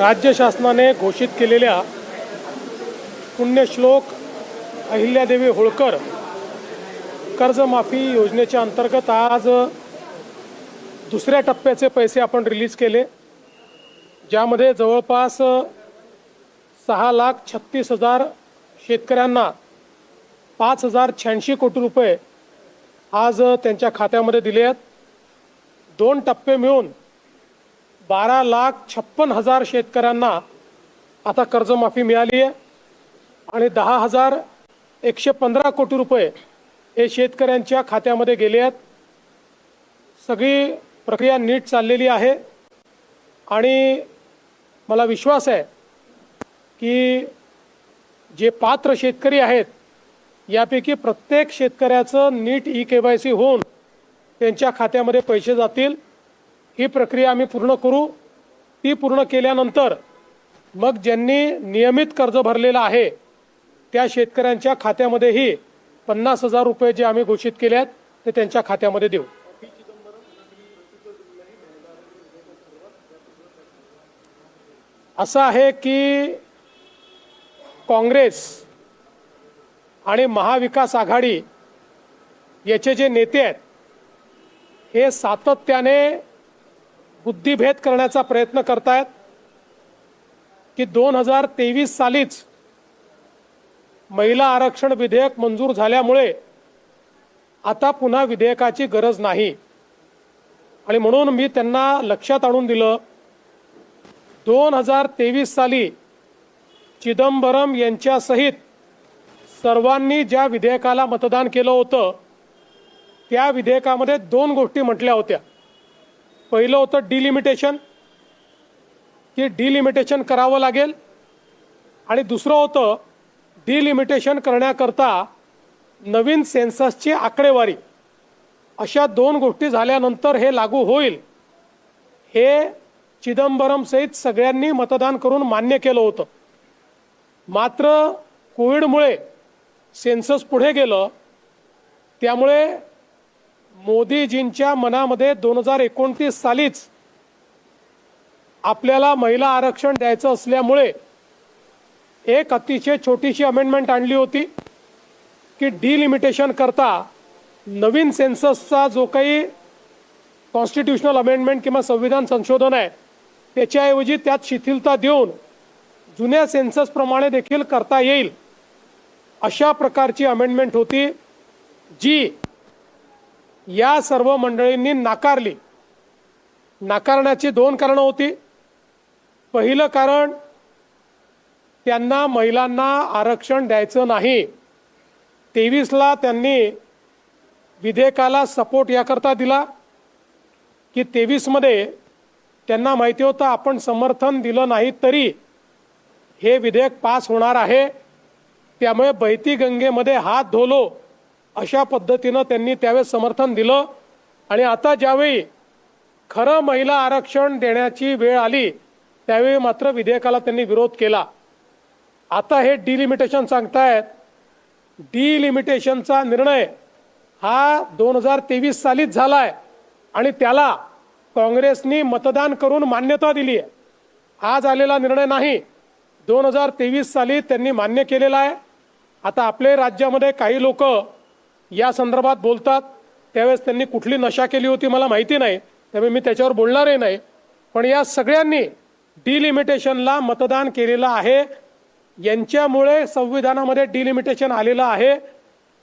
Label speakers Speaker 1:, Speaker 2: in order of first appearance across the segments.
Speaker 1: राज्य शासनाने घोषित केलेल्या पुण्यश्लोक अहिल्यादेवी होळकर कर्जमाफी योजनेच्या अंतर्गत आज दुसऱ्या टप्प्याचे पैसे आपण रिलीज केले, ज्यामध्ये जवळपास 6,36,000 शेतकऱ्यांना 5,086 कोटी रुपये आज त्यांच्या खात्यामध्ये दिले आहेत। 2 टप्पे मिळून 12,56,000 शेतकऱ्यांना आता कर्जमाफी मिळाली आहे आणि 10,115 कोटी रुपये हे शेतकऱ्यांच्या खात्यामध्ये गेले आहेत। सगळी प्रक्रिया नीट चाललेली आहे आणि मला विश्वास आहे की जे पात्र शेतकरी आहेत यापैकी प्रत्येक शेतकऱ्याचं नीट ई-KYC होऊन त्यांच्या खात्यामध्ये पैसे जातील। ही प्रक्रिया आम्ही पूर्ण करू। ती पूर्ण केल्यानंतर मग ज्यांनी नियमित कर्ज भरलेलं आहे त्या शेतकऱ्यांच्या खात्यामध्येही 50,000 रुपये जे आम्ही घोषित केले आहेत ते त्यांच्या खात्यामध्ये देऊ। असं आहे की काँग्रेस आणि महाविकास आघाडी याचे जे नेते आहेत हे सातत्याने बुद्धिभेद करण्याचा प्रयत्न करतायत की 2023 सालीच महिला आरक्षण विधेयक मंजूर झाल्यामुळे आता पुन्हा विधेयकाची गरज नाही आणि म्हणून मी त्यांना लक्षात आणून दिलं 2023 साली चिदंबरम यांच्यासहित सर्वांनी ज्या विधेयकाला मतदान केलं होतं त्या विधेयकामध्ये 2 गोष्टी म्हटल्या होत्या। पहिलं होतं डिलिमिटेशन, की डिलिमिटेशन करावं लागेल, आणि दुसरं होतं डिलिमिटेशन करण्याकरता नवीन सेन्ससची आकडेवारी। अशा 2 गोष्टी झाल्यानंतर हे लागू होईल हे चिदंबरम सहित सगळ्यांनी मतदान करून मान्य केलं होतं। मात्र कोविडमुळे सेन्सस पुढे गेलं, त्यामुळे मोदीजींच्या मनामध्ये 2029 सालीच आपल्याला महिला आरक्षण द्यायचं असल्यामुळे एक अतिशय छोटीशी अमेंडमेंट आणली होती की डिलिमिटेशन करता नवीन सेन्ससचा जो काही कॉन्स्टिट्यूशनल अमेंडमेंट किंवा संविधान संशोधन आहे त्याच्याऐवजी त्यात शिथिलता देऊन जुन्या सेन्ससप्रमाणे देखील करता येईल अशा प्रकारची अमेंडमेंट होती, जी या सर्व मंडळींनी नाकारली। नाकारण्याची 2 कारणं होती। पहिलं कारण त्यांना महिलांना आरक्षण द्यायचं नाही। 23ला त्यांनी विधेयकाला सपोर्ट याकरता दिला की 23मध्ये त्यांना माहिती होतं आपण समर्थन दिलं नाही तरी हे विधेयक पास होणार आहे, त्यामुळे बहती गंगेमध्ये हात धोलो अशा पद्धतीनं त्यांनी त्यावेळेस समर्थन दिलं। आणि आता ज्यावेळी खरं महिला आरक्षण देण्याची वेळ आली त्यावेळी मात्र विधेयकाला त्यांनी विरोध केला। आता हे डिलिमिटेशन सांगतायत, डिलिमिटेशनचा निर्णय हा 2023 सालीच झालाय आणि त्याला काँग्रेसनी मतदान करून मान्यता दिली आहे। आज आलेला निर्णय नाही, 2023 साली त्यांनी मान्य केलेला आहे। आता आपले राज्यामध्ये काही लोक या संदर्भात बोलतात, त्यावेळेस त्यांनी कुठली नशा केली होती मला माहिती नाही, त्यामुळे मी त्याच्यावर बोलणारही नाही। पण या सगळ्यांनी डिलिमिटेशनला मतदान केलेलं आहे, यांच्यामुळे संविधानामध्ये डिलिमिटेशन आलेलं आहे।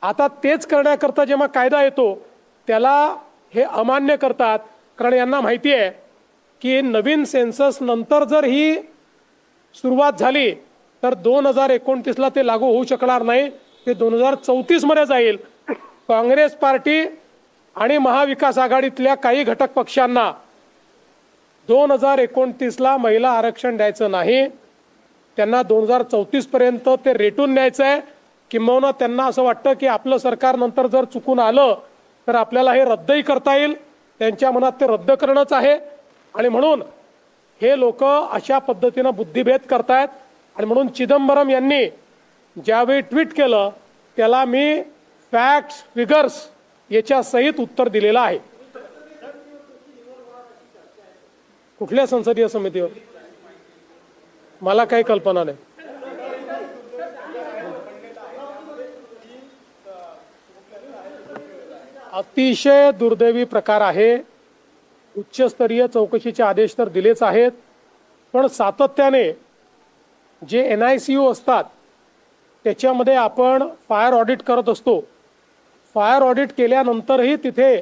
Speaker 1: आता तेच करण्याकरता जेव्हा कायदा येतो त्याला हे अमान्य करतात, कारण यांना माहिती आहे की नवीन सेन्सस नंतर जर ही सुरुवात झाली तर 2029ला ते लागू होऊ शकणार नाही, ते 2034 मध्ये जाईल। काँग्रेस पार्टी आणि महाविकास आघाडीतल्या काही घटक पक्षांना 2029ला महिला आरक्षण द्यायचं नाही, त्यांना 2034 पर्यंत ते रेटून न्यायचं आहे। किंबहुना त्यांना असं वाटतं की आपलं सरकार नंतर जर चुकून आलं तर आपल्याला हे रद्दही करता येईल, त्यांच्या मनात ते रद्द करणंच आहे। आणि म्हणून हे लोक अशा पद्धतीनं बुद्धिभेद करतायत। आणि म्हणून चिदंबरम यांनी ज्यावेळी ट्विट केलं त्याला मी फॅक्ट्स फिगर्स याच्या सहित उत्तर दिलेलं आहे। कुठल्या संसदीय समितीवर? मला काही कल्पना नाही. अतिशय दुर्दैवी प्रकार आहे. उच्चस्तरीय चौकशीचे आदेश तर दिलेच आहेत, पण सातत्याने जे NICU असतात त्याच्यामध्ये आपण फायर ऑडिट करत असतो. फायर ऑडिट केल्यानंतरही तिथे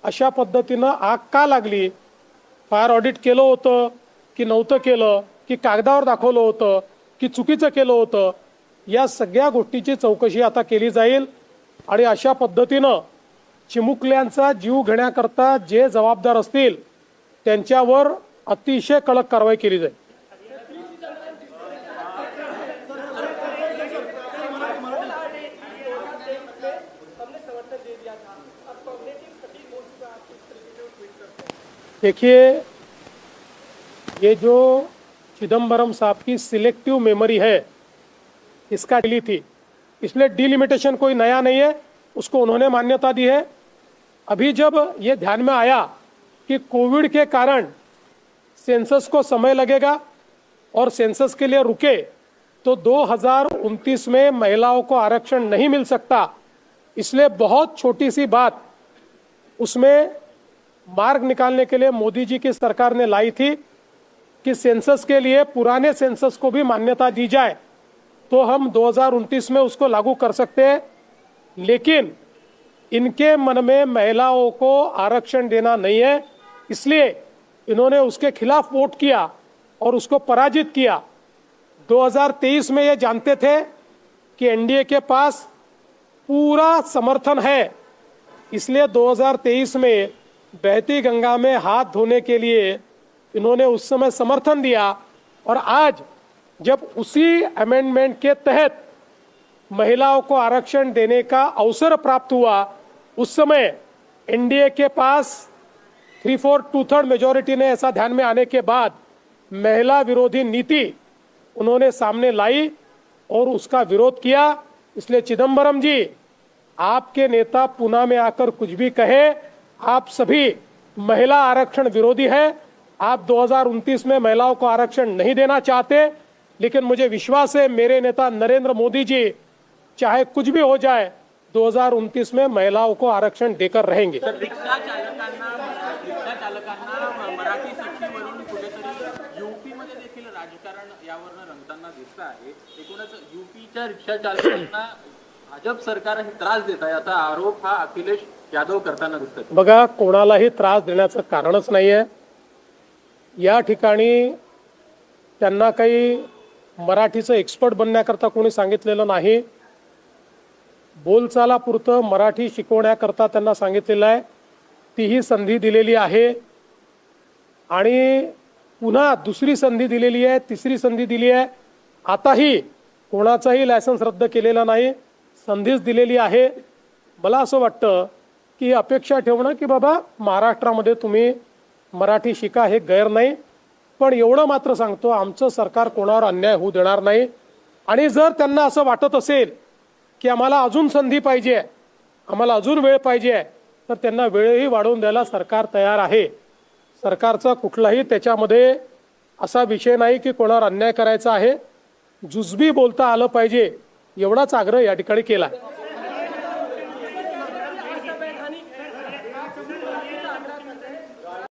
Speaker 1: अशा पद्धतीनं आग का लागली, फायर ऑडिट केलं होतं की नव्हतं केलं, की कागदावर दाखवलं होतं की चुकीचं केलं होतं, या सगळ्या गोष्टीची चौकशी आता केली जाईल. आणि अशा पद्धतीनं चिमुकल्यांचा जीव घेण्याकरता जे जबाबदार असतील त्यांच्यावर अतिशय कडक कारवाई केली जाईल. देखिए, ये जो चिदम्बरम साहब की सिलेक्टिव मेमोरी है, इसका डिली थी, इसलिए डिलिमिटेशन कोई नया नहीं है, उसको उन्होंने मान्यता दी है. अभी जब ये ध्यान में आया कि कोविड के कारण सेंसस को समय लगेगा और सेंसस के लिए रुके तो 2029 में महिलाओं को आरक्षण नहीं मिल सकता, इसलिए बहुत छोटी सी बात उसमें मार्ग निकालने के लिए मोदी जी की सरकार ने लाई थी कि सेंसस के लिए पुराने सेंसस को भी मान्यता दी जाए, तो हम 2029 में उसको लागू कर सकते हैं. लेकिन इनके मन में महिलाओं को आरक्षण देना नहीं है, इसलिए इन्होंने उसके खिलाफ वोट किया और उसको पराजित किया. 2023 में ये जानते थे कि NDA के पास पूरा समर्थन है, इसलिए 2023 में बहती गंगा में हाथ धोने के लिए इन्होंने उस समय समर्थन दिया. और आज जब उसी अमेंडमेंट के तहत महिलाओं को आरक्षण देने का अवसर प्राप्त हुआ, उस समय NDA के पास 3/4 2/3 मेजॉरिटी ने ऐसा ध्यान में आने के बाद महिला विरोधी नीति उन्होंने सामने लाई और उसका विरोध किया. इसलिए चिदम्बरम जी, आपके नेता पुणे में आकर कुछ भी कहे, आप सभी महिला आरक्षण विरोधी है. आप 2029 में महिलाओं को आरक्षण नहीं देना चाहते, लेकिन मुझे विश्वास है मेरे नेता नरेंद्र मोदी जी चाहे कुछ भी हो जाए 2029 में महिलाओं को आरक्षण देकर रहेंगे.
Speaker 2: रिक्षा चालकांना मराठी सक्तीवरून कुठेतरी यूपी मध्ये देखील राजकारण यावरनं रंगताना दिसत आहे. एकूणच यूपीच्या रिक्षा चालकांना भाजप सरकार हे त्रास देत आहे असा आरोप हा अखिलेश यादव करताना दिसतात.
Speaker 1: बघा, कोणालाही त्रास देण्याचं कारणच नाही आहे. या ठिकाणी त्यांना काही मराठीचं एक्सपर्ट बनण्याकरता कोणी सांगितलेलं नाही. बोलचालापुरतं मराठी शिकवण्याकरता त्यांना सांगितलेलं आहे. तीही संधी दिलेली आहे आणि पुन्हा दुसरी संधी दिलेली आहे, तिसरी संधी दिली आहे. आताही कोणाचाही लायसन्स रद्द केलेला नाही, संधीच दिलेली आहे. मला असं वाटतं की अपेक्षा ठेवणं की बाबा महाराष्ट्रामध्ये तुम्ही मराठी शिका हे गैर नाही, पण एवढं मात्र सांगतो, आमचं सरकार कोणावर अन्याय होऊ देणार नाही. आणि जर त्यांना असं वाटत असेल की आम्हाला अजून संधी पाहिजे, आम्हाला अजून वेळ पाहिजे, तर त्यांना वेळही वाढवून द्यायला सरकार तयार आहे. सरकारचा कुठलाही त्याच्यामध्ये असा विषय नाही की कोणावर अन्याय करायचा आहे. जुजबी बोलता आलं पाहिजे एवढाच आग्रह या ठिकाणी केला.